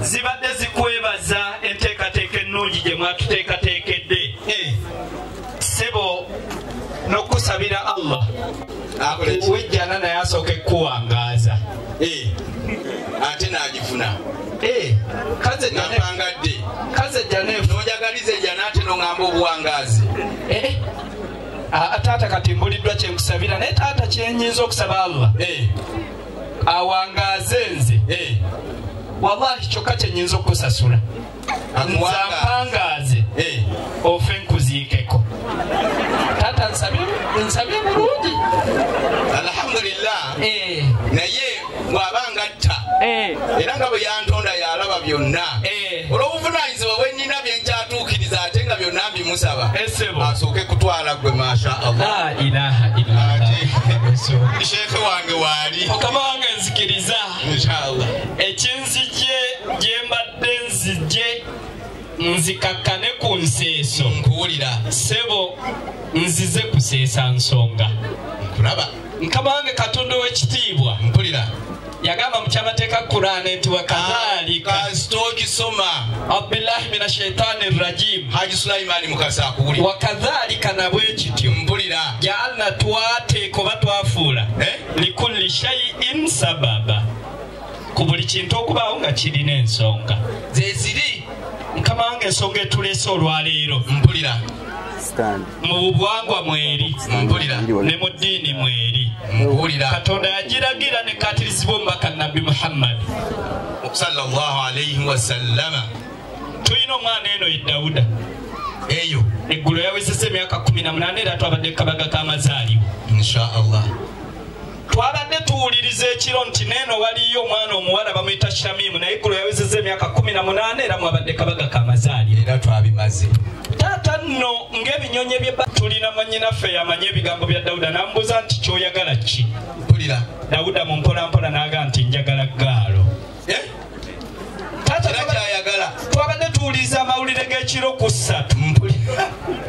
zibadde zikwebaza enteekateeka ennungi gye mwatuteekateekedde ssebo n'okusabira Allah wejjana naye asooke kuwangaaza ate n'agifuna kaze janefu n'ojagaliza ejjana ate n'oŋŋamba obuwangaazi taata kati mbuliddwa kyenkusabira naye taata kyenyinza okusaba Allah awangaaze nze wallahi kyokka kyenyinza okusasula nzapangaaze ofe nkuziikeko taata nsabye bulungi alhamdulillah naye bw'abanga atta era nga bwe yantonda yalaba byonna olw'obuvunanyizibwa bwe nnina bye nkyatuukiriza ate nga byonna mbimusaba asooke kutwala gwe masha Allah sheekhe wange waali mukama wange nzikiriza inshallah ekinzije gye mbadde nzije nzikakkane ku nseeso nkuwulira ssebo nzize kuseesa nsonga nkulaba mukama wange katonda w'ekitiibwa mpulira yagamba mu kyamateeka Qur'ani nti wakadhalika kasitokisoma abillahi mina shaitani rajim Haji Sulaimani Mukasa akuwulira wakadhalika nabwe kityo mpulira jaalna twateeka oba twafuula likulli shay'in sababa ku buli kintu okubaawo nga kirina ensonga zeziri mukama wange ensonga etuleese olwaleero mpulira mu buwangwa mweri mpulira ne mu ddiini mweri mpulira katonda yagiragira ne katirizibwa omubaka nabbi Muhammad sallallahu alayhi wa sallama tulina omwana eno ye Dawuda eyo eggulo yawezezza emyaka 18 era twabadde kabaga k'amazaalibwa inshaallah twabadde tuwuliriza ekiro nti neeno waliyo omwana omuwala bamuyita Shamimu naye eggulo yawezezza emyaka 18 era mwabadde kabaga k'amazaalibwa era twabimaze taata nno ng'ebinyonyi bye tulina mwannyinaffe yamanye ebigambo bya Dawuda n'amubuuza nti kyoyagala ki mpulira Dawuda mu mpolampola n'aga nti njagala gaalo kyayagala twabadde tuwuliriza amawulire g'ekiro ku 3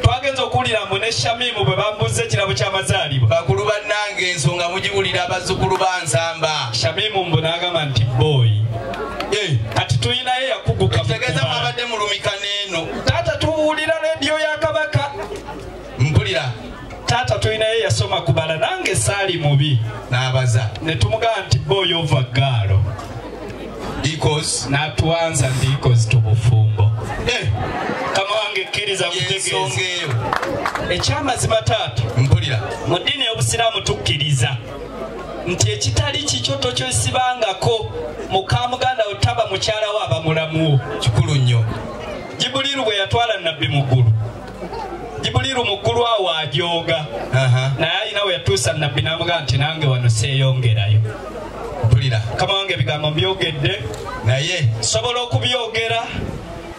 twagenza okuwulira mbu ne Shamimu bwe bambuuza ekirabo ky'amazaalibwa bakulu bannange ensonga mugiwulira abazzukulu bansamba Shamimu mbu n'agamba nti booyi kati tuyinayo yakuguka tegeeza mwabadde mulumika n'eno taata tuwulira rediyo ya Kabaka mpulira taata tuyinayo yasoma kubala nange saali mubi n'abaza ne tumugamba nti booyi ova gaalo n'atuwanza ndikozi tubufumbo kama wange kkiriza kutegeeza ekyamazima taata mpulira mu ddiini y'obusiraamu tukkiriza nti ekitali kikyo tokyosibangako muka muganda we taba mukyala we aba mulamuwo kikulu nnyo Jibuliru bwe yatwala nabbi muggulu Jibuliru muggulu awo ajooga naye alina we yatuusa nabbi n'amugamba nti nange wano seeyongerayo mpulira kama wange ebigambo mbyogedde naye sobola okubyogera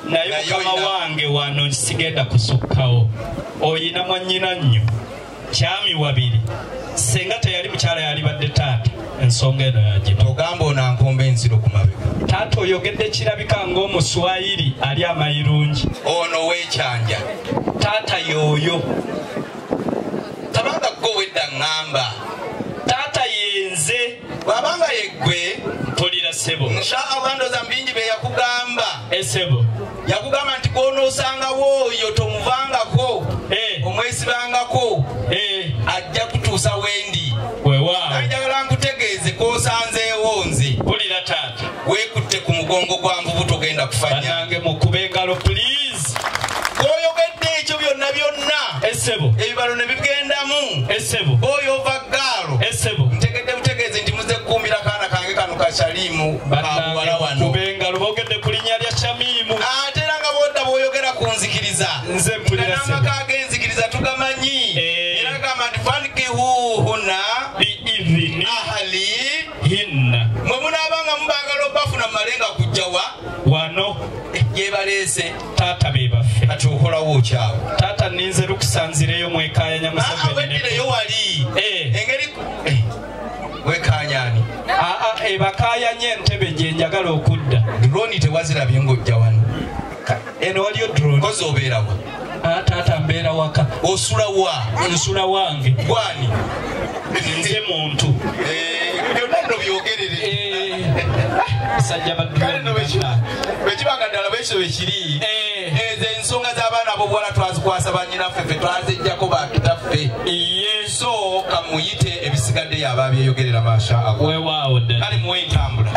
naye mukama wange wano sigenda kusukkawo oyina mwannyina nnyo kyami wabiri senga teyali mukyala yalibadde taata ensonga eno yagiba ogamba ono ankomba enziro ku mabega taata oyogedde kirabika ng'omuswayiri ali amayirungi ono weekyanja taata yooyo tabanga gwe wedda ŋŋamba taata yenze bwabanga yeggwe mpulira ssebo inshaallah ndoza mbingi be yakugamba essebo yakugamba nti gw'onoosangawo oyo tomuvangako omwesibangako ajja kutuusa wendi weewaawo njagala nkutegeeze k'osanzeewo nze mpulira taata weekutte ku mugongo gwa nvubu togenda kufanya banange mukube engalo please gw'oyogedde ekyo byonna byonna essebo ebibalo ne bigendamu essebo oyo ova gaalo essebo ntegedde butegeeze nti muze kukuumira kaana kange kano kasalimu kabuwala wano mukube engalo boogedde ku linnya lya Shamimu ate era nga bwodda bw'oyogera ku nzikiriza nze mpulira ssebo n'amaka g'enzikiriza tugamanyi era gamba nti fankihuhuna biidhini ahali hinna mwe munaabanga mubagala obafuna mumalenga kujjawa wano gyebaleese taata be baffe kati okolawo okyawo taata ninze lukusanzireyo mwekayanya weddireyo wali engeri wekanyani ebakayanya entebe gye njagala okudda droni tewazirabye ng'ojja wano eno waliyo drone kozi obeerawa taata mbeera waka osula wa nsula wange gwani nze muntu byonna nno byogerere sajja baddu bwekibanga ddala bwekyo bwekiri ezo ensonga z'abaana ab'obuwala twazikwasa bannyinaffe ffe twazijjako bakitaffe so kamuyite ebisigadde yaba abyeyogerera masha Allah weewaawo ddala kale muwe entambula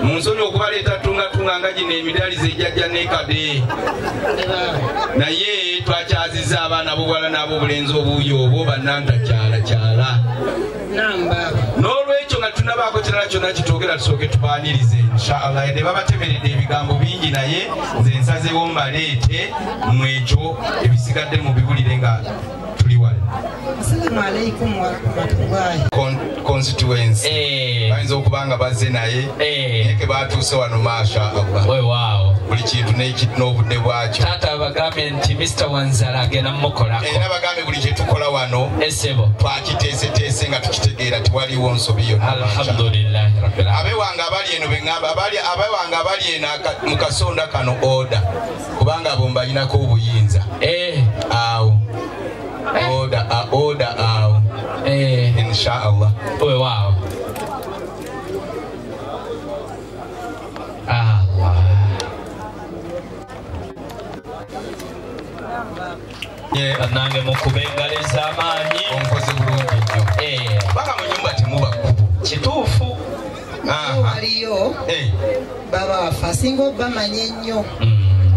munsoni okubaleeta tungatunga nga gino emidalizo ejjajja nekade naye twakyaziza abaana b'obuwala n'ab'obulenzi obuuyo obwo bannantakyalakyala n'olwekyo nga tunabaako kirala kyonna kitwogera tusooke tubaanirize inshaallah ne babatemeredde ebigambo bingi naye nze nsazeewo mbaleete mwekyo ebisigadde mu biwulire nga tuli wale constituency bayinza okuba nga bazze naye neke batuuse wano masha Allah buli kintu n'obudde bwakyo taata bagambe nti Mr. Wanzala agenda mukolako era bagambe buli kyetukola wano twakiteeseteese nga tukitegeera tiwaliwo nsobi yonna alhamdulillahi rabbil alamin abewange abali eno beŋŋamba abewange abali eno mu kasonda kano oda kubanga abo mbalinako obuyinza awo oda awo inshaallah wow nange mukubengaliza amaanyi onkoze bulungi nnyo banga mu nyumba temuba kkubo kituufu waliyo baba waffe asinga obamanya ennyo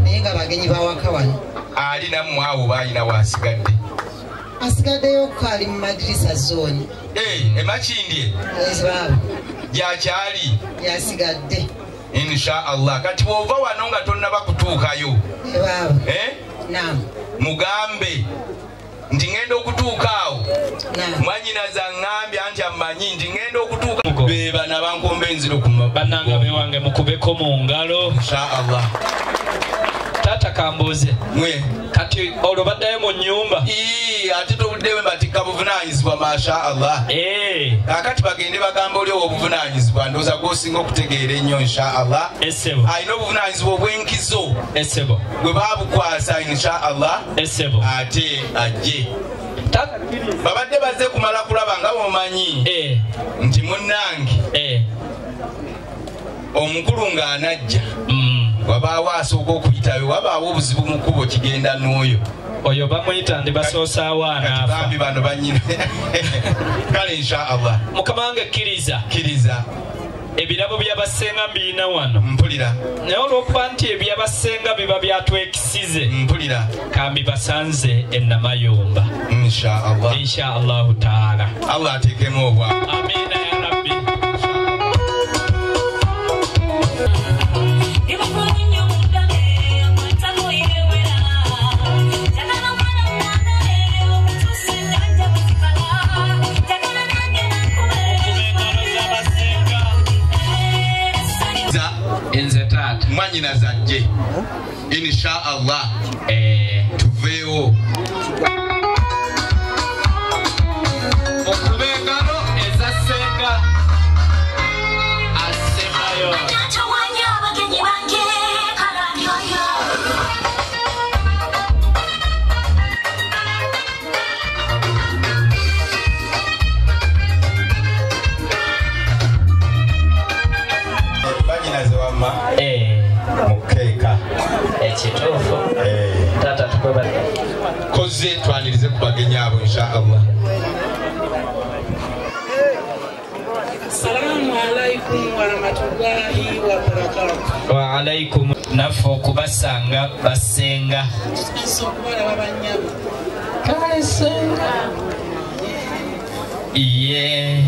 naye nga bagenyi bawaka wano ali nammwe awo balina wasigadde asigaddeyo kali mu madirisa zooni emakindye baba gyakyali yasigadde inshaallah kati bw'ova wano nga tonnaba kutuukayo baba mugambe nti ngenda okutuuka awo mwanyinaza ŋŋambya nti amanyi nti ngenda okutuuka beba nabankomba enziro bannanga bewange mukubeko mu ngalo inshaallah taata kambuuze kati olwo baddayo mu nnyumba ate tobuddewe mbatikka buvunaanyizibwa masha Allah kakati bagende bagamba oli obuvunaanyizibwa ndowooza gwosinga okutegeera ennyo insha Allah alina obuvunaanyizibwa obw'enkizo bwe babukwasa insha Allah ate ajje babadde bazze kumala kulaba nga bomanyi nti munnange omukulu ng'anajja wabaawo asooka okuyitayo wabaawo obuzibu mu kkubo kigenda n'oyo oyo bamuyita ndi basoosa awaana bambi bano banyina kale inshaallah mukama wange kkiriza ebirabo by'abasenga mbiina wano mpulira naye olw'okuba nti ebyabasenga biba byatwekisize mpulira kambi basanze ennamayumba inshaallahu taala Allah ateekemu obwa amiina ya rabbi nze taata mwanyinaza ajje inshaallah tuveewo okuba engalo eza Ssenga asembayo banyinaze wamma mukeeka ekituufu taata tukwebale koze twanirize ku bagenyi abo inshaallah Assalamu alaikum Wa alaikum nafo kubasanga basenga. Kale senga. Iye.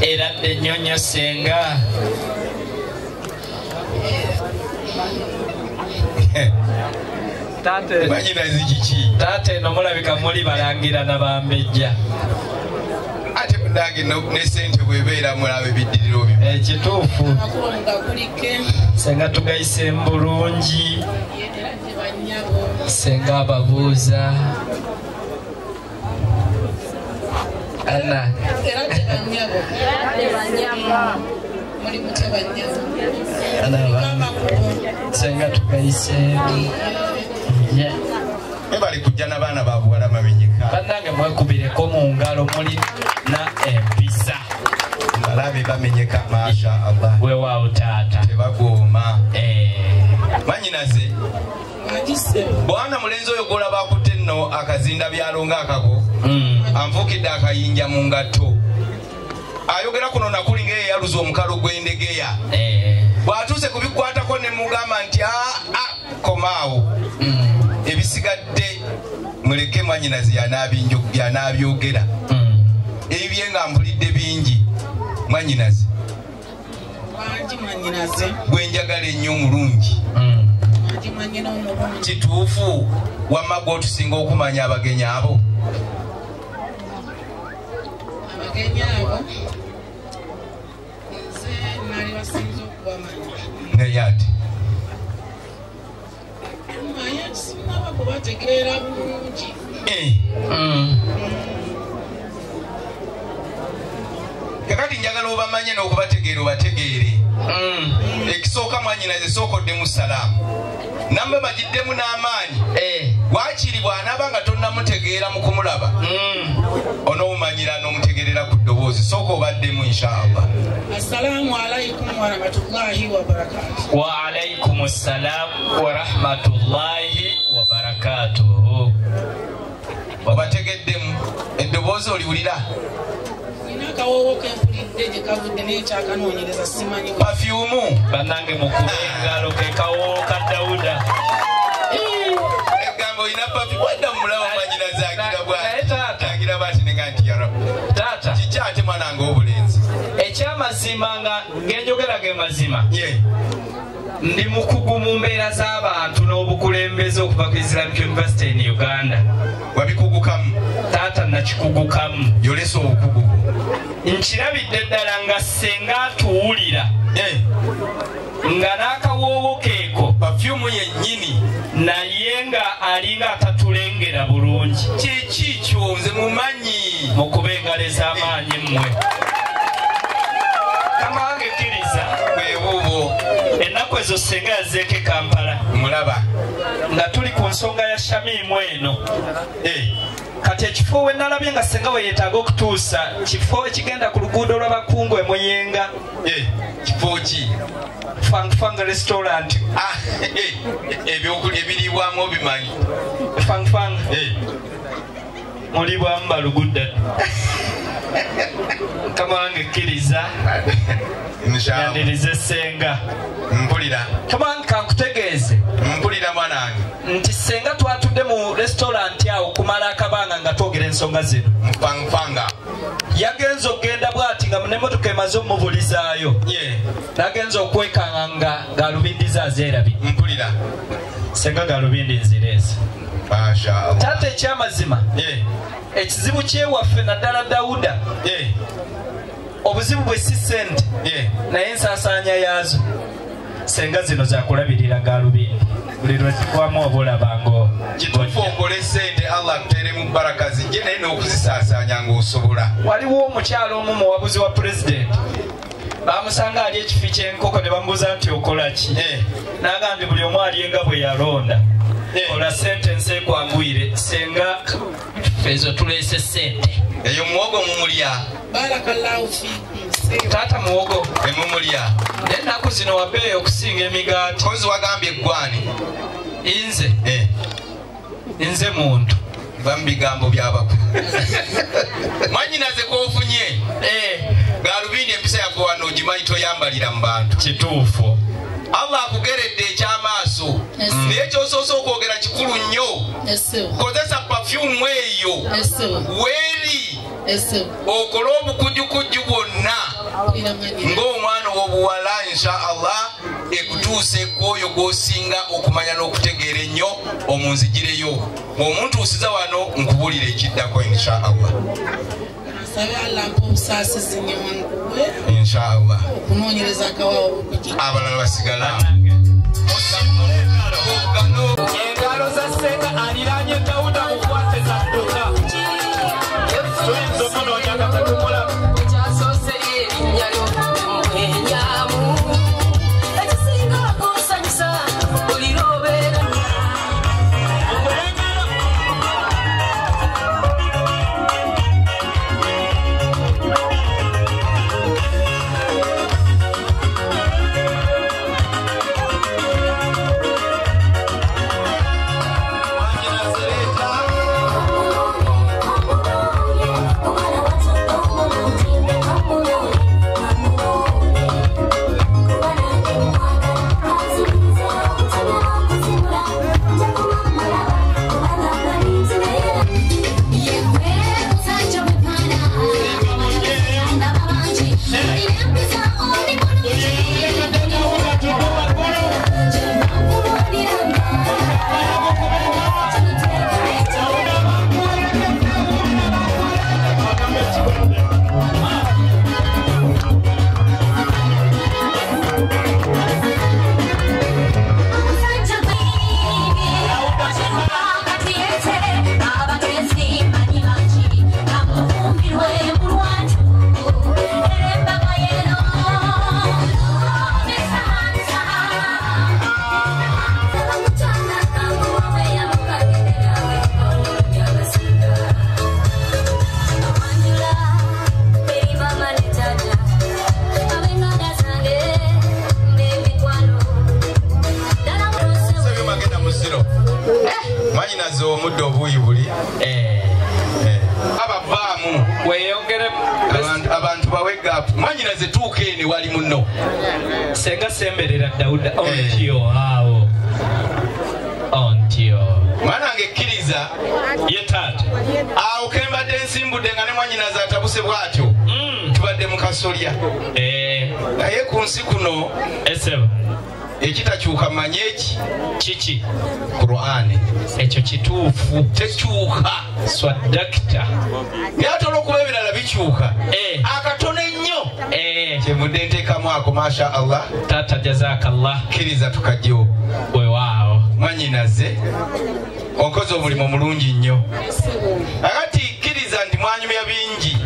Era de nyonyo senga. Tate. Manyina zikichi. Tate no mulabika muli balangira na bambejja. Ate kundange ne sente bwebeera mulabe biddiriro byo. Ekituufu. Senga tugayise mbulungi. Senga ababuuza. Ana. Senga tugayise. Bali kujja n'abaana babuwala bamenyeka. Bannange mwekubireko mu ngalo muli na empisa. Balabe bamenyeka masha Allah. Weewaawo taata. Tebagooma. Manyinaze. Bwana mulenzi oyo golaba akutte nno akazinda byalo ng'akako. Anfuukidde akayinja mu ngatto. Ayogera kuno nakuli ng'eyaluza omukalo gw'endegeya. Bw'atuuse kubikwatako ne mugamba nti komaawo. Ebisigadde muleke mwanyinazi yanaabyogera. Ebye nga mpulidde bingi mwanyinazi. Gwe njagala ennyo omulungi. Kituufu wamma gw'otusinga okumanya abagenyi abo. Naye ati kakati njagala obamanye n'okubategeera obategeere. Ekisooka mwanyinaze sookoddemu salaamu. Nammwe bagiddemu n'amaanyi. Waakiri bw'anaaba nga tonnamutegeera mu kumulaba. Onoomumanyira n'omutegeerera ku ddoboozi. Sooka obaddemu inshaallah. Assalaamu alaikum wa rahmatullahi wa barakatuh. Wa alaikum assalam wa rahmatullahi wa barakatuh. Obategeddemu eddoboozi oliwulira? Pafyumu bannange mukube engalo ke kawo ka Dawuda. Egambo olina pafyumu wadda mulaba mwanyinaze agira bw'ati. Agira bw'ati ne nga nti ya Rabbi. Taata. Kiki ate mwanange obulenzi? Ekyamazima nga genjogera ge mazima. Ndi mukugu mu mbeera z'abantu n'obukulembeze okuva ku Islamic University in Uganda. Wabikugukamu? Taata nakikugukamu. Yolesa obukugu. Nkirabidde ddala nga senga atuwulira. Nga n'akawoowo keeko. Pafyumu yennyini. Naye nga alinga atatulengera bulungi. Kiki kyo nze mumanyi. Mukuba engalo ez'amaanyi mmwe. Kamange kkiriza. Bwebuubo. Ennaku ezo senga yazeeko e Kampala. Mulaba. Nga tuli ku nsonga ya Shamiimu eno. Kati ekifo we nalabye nga senga we yeetaaga okutuusa kifo ekigenda ku luguudo lw'abakungu e Muyenga. Kifo ki? Fang restaurant. Ebyokulya ebiriibwamu obimanyi. Fang. Mulibwamu balugudda. Kamange kkiriza. Yanirize senga. Mpulira. Kamange kankutegeeze. Mpulira mwanange. Nti senga twatudde mu restaurant awo kumala akabanga nga twogera ensonga zino. Fanga. Yagenza okugenda bw'ati nga n'emmotoka emaze omubulizaayo. Nagenza okwekanga nga galubindi ze azeerabye. Mpulira. Senga galubindi nzireeze. Mashallah. Taata ekyamazima. Ekizibu kyewaffe naddala Dawuda. Obuzibu bwe si ssente. Naye ensaasaanya yaazo. Senga zino zakulabirira galubindi. Buli lwe zikwamu obulabanga. Kituufu okole ssente Allah akuteeremu baraka zijje naye n'okuzisaasaanya ng'osobola. Waliwo omukyala omu muwabuzi wa pulezidenti. Bamusanga ali ekifi ky'enkoko ne bamubuuza nti okola ki? N'agamba buli omu alyenga bwe yalonda. Ola ssente nsi ekwanguyire. Senga ezo tuleese ssente. Eyo muwogo mumulya. Barakallahu fiikum. Taata muwogo emumulya. N'ennaku zino wabeeyo okusinga emigaati. Kozi wagambye eggwani. Nze muntu. Biva mu bigambo by'abakulu. Mwanyinaze k'ofunye. galubindi empisa yako wano ogimanyi toyambalira mu bantu kituufu Allah akugeredde ekyamaaso naye kyosoosa okwogera kikulu nnyo kozesa pafyumu eyo weeri okole obukujjukujju bwonna ng'omwana w'obuwala inshaallah ekutuuse kwoyo gw'osinga okumanya n'okutegeera ennyo omunzigireyo omuntuusiza wano nkubulira ekiddako inshaallah inshaallah abalala basigala engalo za Ssenga aliraanye Dawuda mukwate za ddoka tuyinza omunoonya nga tatumulaba ekyasoose erinnya ly'omwenyamu ekisinga okunsanyusa buli lw'obeera omuddo obuuyi buli abavaamu weyongere abantu bawegaapu manyina zetuuka ene wali muno Ssenga semberera Dawuda ontyo awo ontyo mwanange ekkiriza ye taata awo kembadde nsimbudde nga ne mwanyinaze atabuse bw'atyo tubadde mu kasolya naye ku nsi kuno eseba ekitakyuka manye eki kiki Qur'ani ekyo kituufu tekyuka swadakta naye ate olw'okuba ebirala bikyuka akatono ennyo kyevudde nteekamu ako masha Allah taata jazakallah kkiriza tukajjewo wewaawo mwanyinaze okoze omulimu mulungi nnyo akati kkiriza nti mwanyumya bingi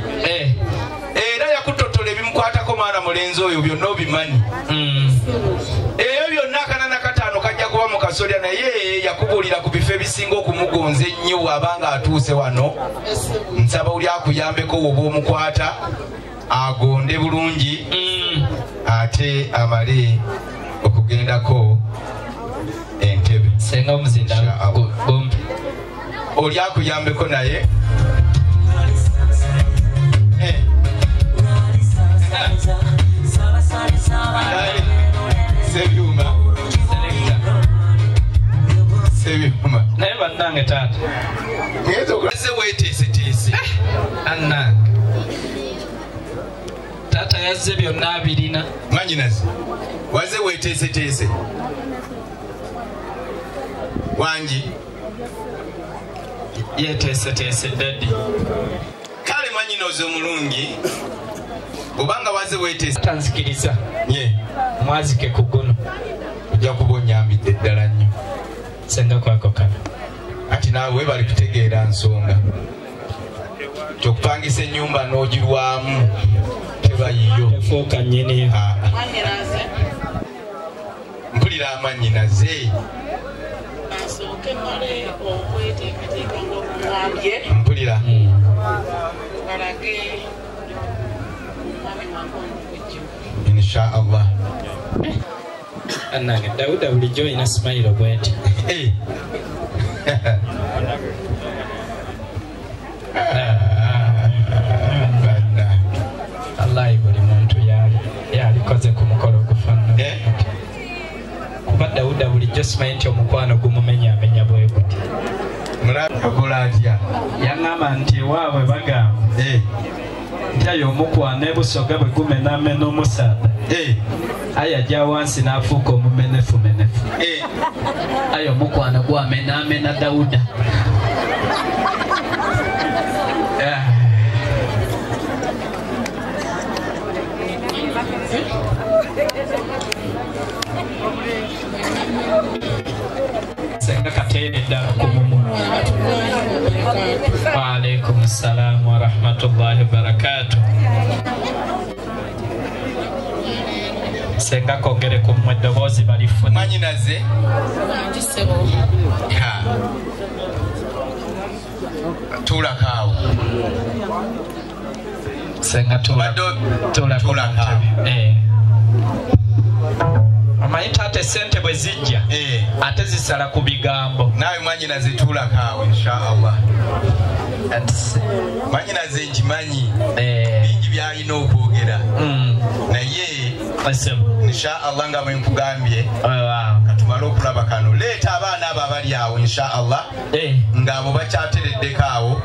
era yakutotola ebimukwatako mwana mulenzi oyo byonna obimanyi eyo byonna akanana kataano kajja kuba mu kasolya naye yakubuulira ku bifo ebisinga okumugonza ennyo abanga atuuse wano nsaba oli akuyambeko woba omukwata agonde bulungi ate amale okugendako entebe Ssenga omuzinda bombi oli akuyambeko naye sebyuma naye bannange taata ese weeteeseteese annange taata yazze byonna abirina mwanyinaze waze weeteeseteese wangi yeteeseteese daddi kale mwanyinoze omulungi obanga waze weeteese tanzikiriza ye mwazike ku guno ojja kuba onyambidde ddala nnyo Ssenga kwakokana ati naawe bali kutegeera nsonga kyokupangisa ennyumba n'ogirwamu tebayiyo tefuuka nnyiniyo mpulira amanyinaze mpulira insha Allah annange Dawuda bulijjo olina simayiro bwenti wallahi Dawuda bulijjo simanyi nti omukwano gumumenyaamenya bwe guti. Yaŋŋamba nti ewaabwe bagamba nti ayo omukwano ebusoga bwe gumenaamena omusaadha ayo ajja wansi n'afuuka omumenefumenefu. Ayo omukwano gwamenaamena Dawuda. Ssenga kateere ddala ku mumu. Wa alaikum salaam wa rahmatullahi wa barakatuh. Ssenga kogere ku mmwe eddoboozi balifuna. Mwanyinaze? Tuulakaawo. Ssenga tuulakaawo. Amanyi ate sente bwe zijja ate zisala ku bigambo. Naawe mwanyinaze tuulakaawo inshaallah. Mwanyinaze nkimanyi bingi byalina okwogera naye inshaallah nga bwe nkugambye katumale okulaba kano leeta abaana abo abali awo inshaallah ng'abo bakyatereddeko awo